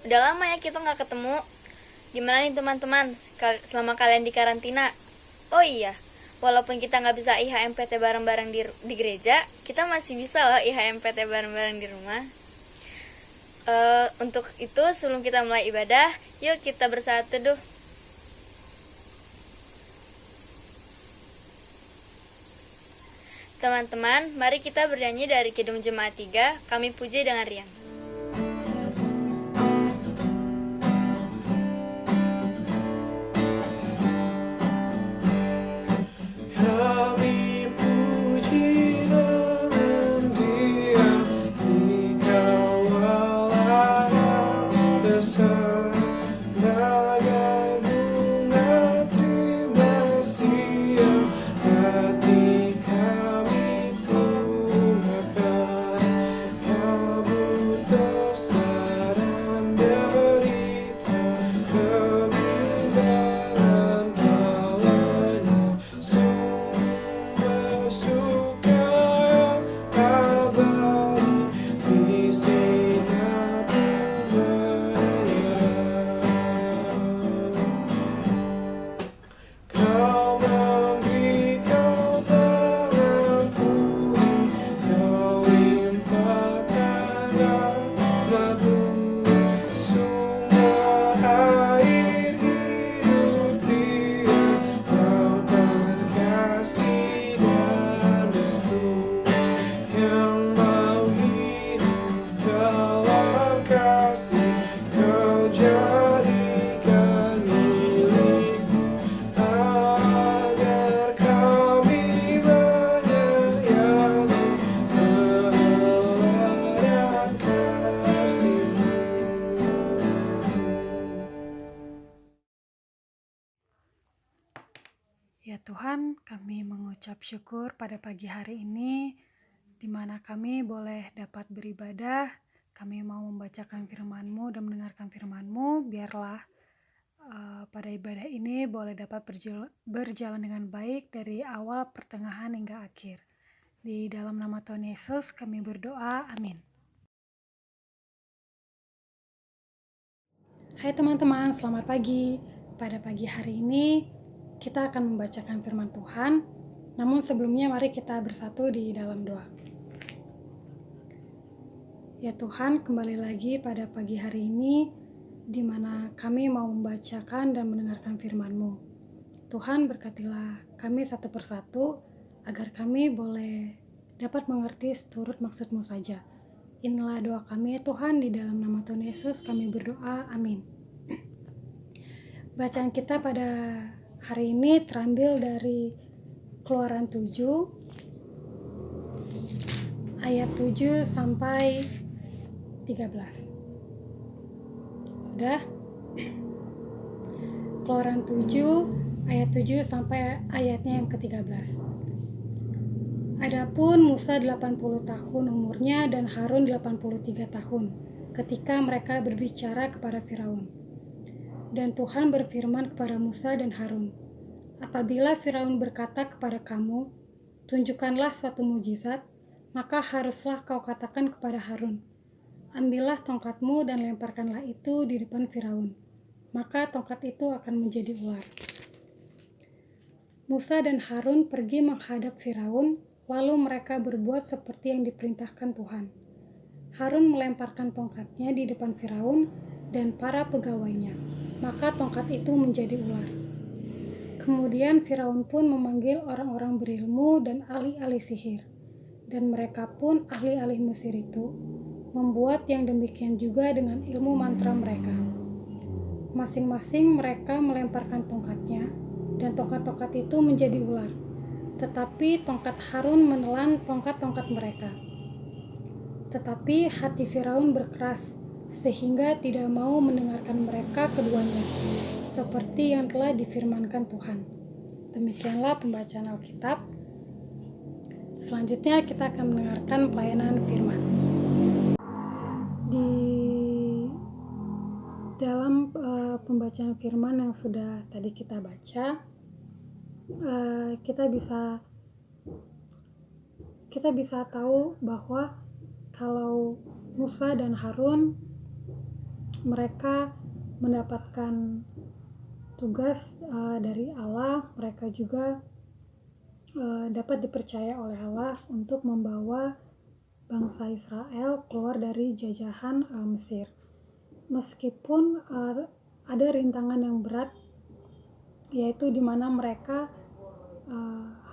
Udah lama ya kita nggak ketemu. Gimana nih teman-teman selama kalian di karantina? Oh iya, walaupun kita nggak bisa IHMPT bareng-bareng di gereja, kita masih bisa loh IHMPT bareng-bareng di rumah. Untuk itu sebelum kita mulai ibadah, yuk kita bersaat teduh. Teman-teman, mari kita bernyanyi dari Kidung Jemaat 3, Kami Puji dengan Riang. Ya Tuhan, kami mengucap syukur pada pagi hari ini, di mana kami boleh dapat beribadah. Kami mau membacakan firman-Mu dan mendengarkan firman-Mu. Biarlah pada ibadah ini boleh dapat berjalan dengan baik dari awal, pertengahan, hingga akhir. Di dalam nama Tuhan Yesus kami berdoa, amin. Hai teman-teman, selamat pagi. Pada pagi hari ini kita akan membacakan firman Tuhan, namun sebelumnya mari kita bersatu di dalam doa. Ya Tuhan, kembali lagi pada pagi hari ini, di mana kami mau membacakan dan mendengarkan firman-Mu. Tuhan, berkatilah kami satu persatu, agar kami boleh dapat mengerti seturut maksud-Mu saja. Inilah doa kami ya Tuhan, di dalam nama Tuhan Yesus kami berdoa, amin. Bacaan kita pada hari ini terambil dari Keluaran 7 ayat 7 sampai 13. Sudah? Keluaran 7 ayat 7 sampai ayatnya yang ke-13. Adapun Musa 80 tahun umurnya dan Harun 83 tahun ketika mereka berbicara kepada Firaun. Dan Tuhan berfirman kepada Musa dan Harun, apabila Firaun berkata kepada kamu, tunjukkanlah suatu mujizat, maka haruslah kau katakan kepada Harun, ambillah tongkatmu dan lemparkanlah itu di depan Firaun, maka tongkat itu akan menjadi ular. Musa dan Harun pergi menghadap Firaun, lalu mereka berbuat seperti yang diperintahkan Tuhan. Harun melemparkan tongkatnya di depan Firaun dan para pegawainya, maka tongkat itu menjadi ular. Kemudian Firaun pun memanggil orang-orang berilmu dan ahli-ahli sihir, dan mereka pun ahli-ahli Mesir itu membuat yang demikian juga dengan ilmu mantra mereka. Masing-masing mereka melemparkan tongkatnya, dan tongkat-tongkat itu menjadi ular. Tetapi tongkat Harun menelan tongkat-tongkat mereka. Tetapi hati Firaun berkeras, sehingga tidak mau mendengarkan mereka keduanya, seperti yang telah difirmankan Tuhan. Demikianlah pembacaan Alkitab. Selanjutnya kita akan mendengarkan pelayanan firman. Di dalam pembacaan firman yang sudah tadi kita baca, kita bisa tahu bahwa kalau Musa dan Harun mereka mendapatkan tugas dari Allah. Mereka juga dapat dipercaya oleh Allah untuk membawa bangsa Israel keluar dari jajahan Mesir. Meskipun ada rintangan yang berat, yaitu di mana mereka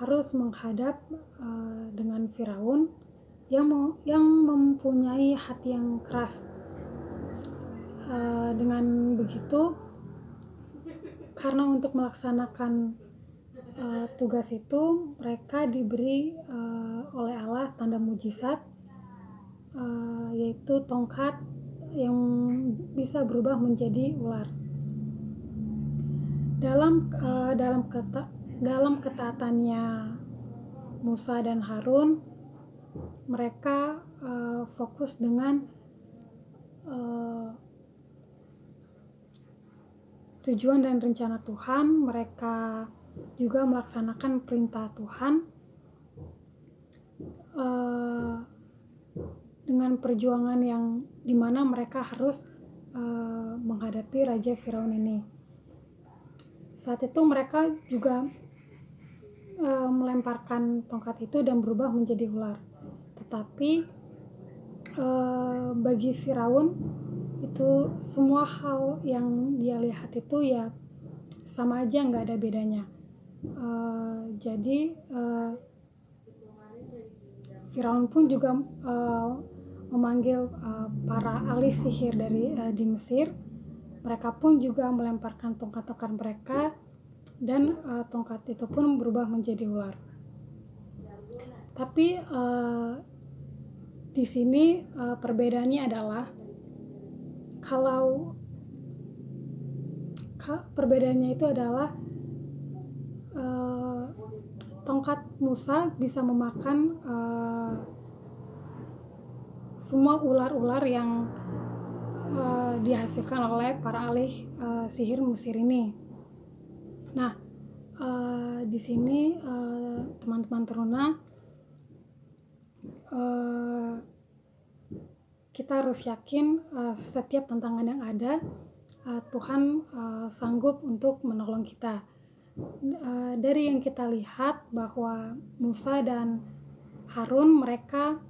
harus menghadap dengan Firaun yang mempunyai hati yang keras. Dengan begitu, karena untuk melaksanakan tugas itu, mereka diberi oleh Allah tanda mujizat, yaitu tongkat yang bisa berubah menjadi ular. Dalam ketaatannya Musa dan Harun, mereka fokus dengan tujuan dan rencana Tuhan. Mereka juga melaksanakan perintah Tuhan dengan perjuangan yang dimana mereka harus menghadapi Raja Firaun ini. Saat itu mereka juga melemparkan tongkat itu dan berubah menjadi ular. Tetapi bagi Firaun itu semua hal yang dia lihat itu ya sama aja, nggak ada bedanya. Jadi Firaun pun juga memanggil para ahli sihir di Mesir. Mereka pun juga melemparkan tongkat-tongkat mereka, dan tongkat itu pun berubah menjadi ular. Tapi di sini perbedaannya adalah perbedaannya itu adalah tongkat Musa bisa memakan semua ular-ular yang dihasilkan oleh para ahli sihir Mesir ini. Nah, di sini teman-teman teruna, kita harus yakin setiap tantangan yang ada, Tuhan sanggup untuk menolong kita. Dari yang kita lihat bahwa Musa dan Harun mereka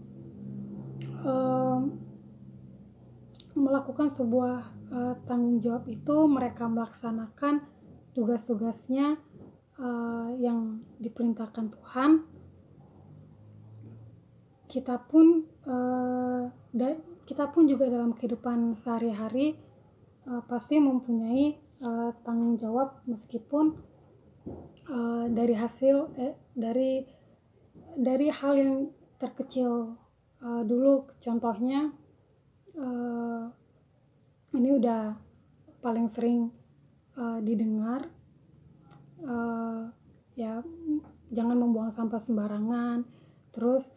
melakukan sebuah tanggung jawab itu. Mereka melaksanakan tugas-tugasnya yang diperintahkan Tuhan. Kita pun juga dalam kehidupan sehari-hari pasti mempunyai tanggung jawab, meskipun dari hal yang terkecil dulu. Contohnya ini udah paling sering didengar, ya jangan membuang sampah sembarangan, terus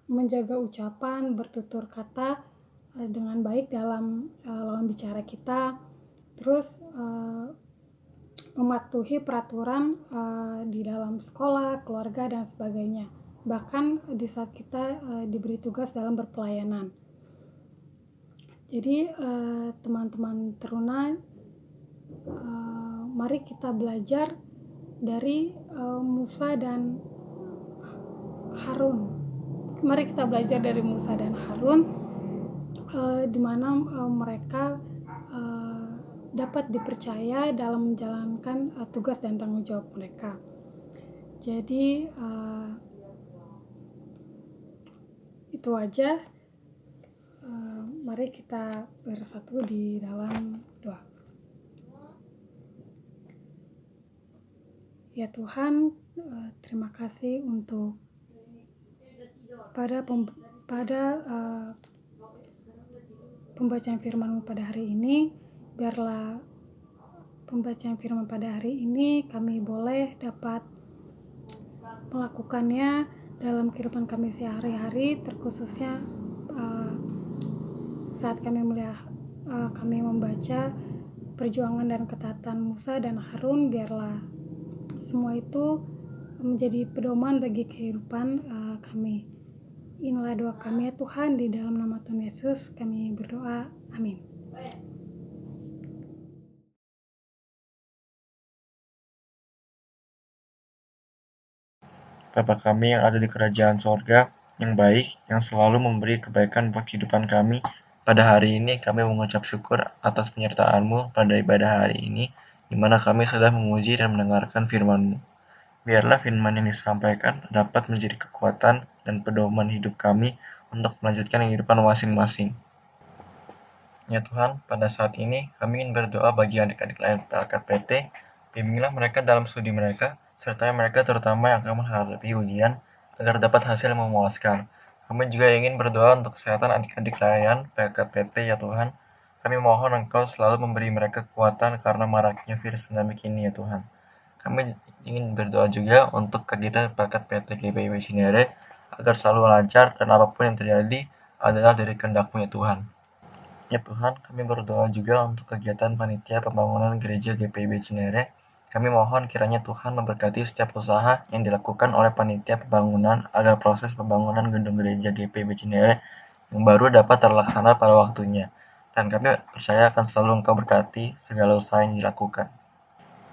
menjaga ucapan, bertutur kata dengan baik dalam lawan bicara kita, terus mematuhi peraturan di dalam sekolah, keluarga, dan sebagainya. Bahkan di saat kita diberi tugas dalam berpelayanan. Jadi teman-teman teruna, mari kita belajar dari Musa dan Harun. Mari kita belajar dari Musa dan Harun, di mana mereka dapat dipercaya dalam menjalankan tugas dan tanggung jawab mereka. Jadi itu aja. Mari kita bersatu di dalam doa. Ya Tuhan, terima kasih untuk pada pembacaan firman-Mu pada hari ini. Biarlah pembacaan firman pada hari ini kami boleh dapat melakukannya dalam kehidupan kami sehari-hari, terkhususnya saat kami membaca perjuangan dan ketaatan Musa dan Harun. Biarlah semua itu menjadi pedoman bagi kehidupan kami. Inilah doa kami ya Tuhan, di dalam nama Tuhan Yesus kami berdoa. Amin. Bapa kami yang ada di kerajaan sorga, yang baik, yang selalu memberi kebaikan buat kehidupan kami, pada hari ini kami mengucap syukur atas penyertaan-Mu pada ibadah hari ini, di mana kami sudah memuji dan mendengarkan firman-Mu. Biarlah firman yang disampaikan dapat menjadi kekuatan dan pedoman hidup kami untuk melanjutkan kehidupan masing-masing. Ya Tuhan, pada saat ini kami ingin berdoa bagi adik-adik lain PLK PT, bimbinglah mereka dalam studi mereka, serta mereka terutama yang akan menghadapi ujian, agar dapat hasil yang memuaskan. Kami juga ingin berdoa untuk kesehatan adik-adik layan PLK PT ya Tuhan. Kami mohon Engkau selalu memberi mereka kekuatan karena maraknya virus pandemik ini ya Tuhan. Kami ingin berdoa juga untuk kegiatan PLK PT GPIB Cinere agar selalu lancar dan apapun yang terjadi adalah dari kehendak-Mu ya Tuhan. Ya Tuhan, kami berdoa juga untuk kegiatan panitia pembangunan gereja GPIB Cinere. Kami mohon kiranya Tuhan memberkati setiap usaha yang dilakukan oleh panitia pembangunan agar proses pembangunan gedung gereja GPIB Cinere yang baru dapat terlaksana pada waktunya. Dan kami percaya akan selalu Engkau berkati segala usaha yang dilakukan.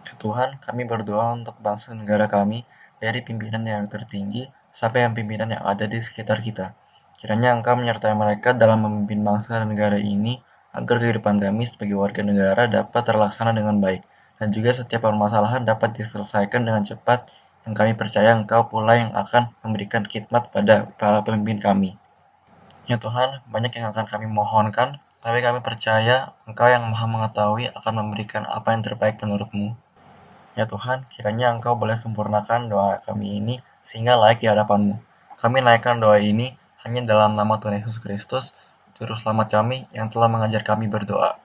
Ya Tuhan, kami berdoa untuk bangsa dan negara kami, dari pimpinan yang tertinggi sampai yang pimpinan yang ada di sekitar kita. Kiranya Engkau menyertai mereka dalam memimpin bangsa dan negara ini, agar kehidupan kami sebagai warga negara dapat terlaksana dengan baik, dan juga setiap permasalahan dapat diselesaikan dengan cepat, yang kami percaya Engkau pula yang akan memberikan khidmat pada para pemimpin kami. Ya Tuhan, banyak yang akan kami mohonkan, tapi kami percaya Engkau yang maha mengetahui akan memberikan apa yang terbaik menurut-Mu. Ya Tuhan, kiranya Engkau boleh sempurnakan doa kami ini sehingga layak di hadapan-Mu. Kami naikkan doa ini hanya dalam nama Tuhan Yesus Kristus, Juru Selamat kami yang telah mengajar kami berdoa.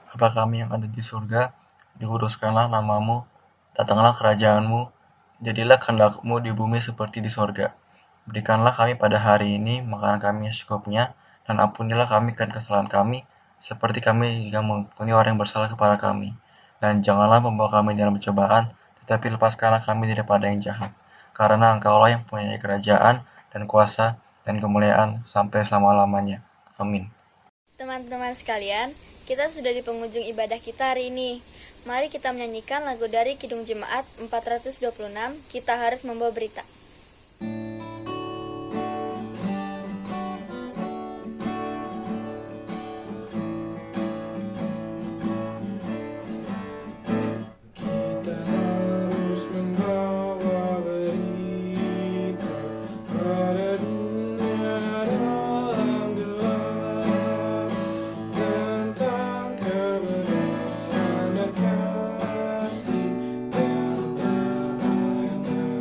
Bapa kami yang ada di surga, dikuduskanlah nama-Mu, datanglah kerajaan-Mu, jadilah kehendak-Mu di bumi seperti di sorga. Berikanlah kami pada hari ini makanan kami yang secukupnya, dan ampunilah kami kan kesalahan kami, seperti kami juga mengampuni orang yang bersalah kepada kami. Dan janganlah membawa kami dalam pencobaan, tetapi lepaskanlah kami daripada yang jahat. Karena Engkaulah yang punya kerajaan, dan kuasa, dan kemuliaan sampai selama-lamanya. Amin. Teman-teman sekalian, kita sudah di penghujung ibadah kita hari ini. Mari kita menyanyikan lagu dari Kidung Jemaat 426, Kita Harus Membawa Berita. Kita harus membawa berita pada dunia dalam gelap tentang kebenaran dan kasih dan damai yang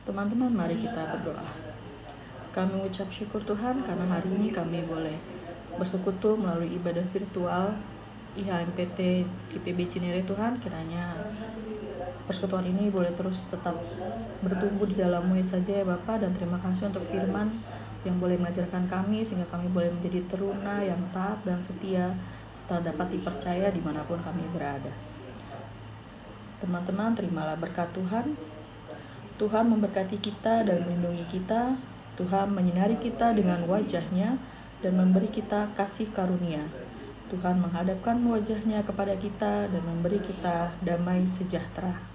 Teman-teman, mari kita berdoa. Kami mengucap syukur Tuhan karena hari ini kami boleh bersekutu melalui ibadah virtual IHMPT GPIB Cinere. Tuhan, kiranya persekutuan ini boleh terus tetap bertumbuh di dalam-Mu saja ya Bapa, dan terima kasih untuk firman yang boleh mengajarkan kami sehingga kami boleh menjadi teruna yang taat dan setia serta dapat dipercaya dimanapun kami berada. Teman-teman, terimalah berkat Tuhan. Tuhan memberkati kita dan melindungi kita. Tuhan menyinari kita dengan wajah-Nya dan memberi kita kasih karunia. Tuhan menghadapkan wajah-Nya kepada kita dan memberi kita damai sejahtera.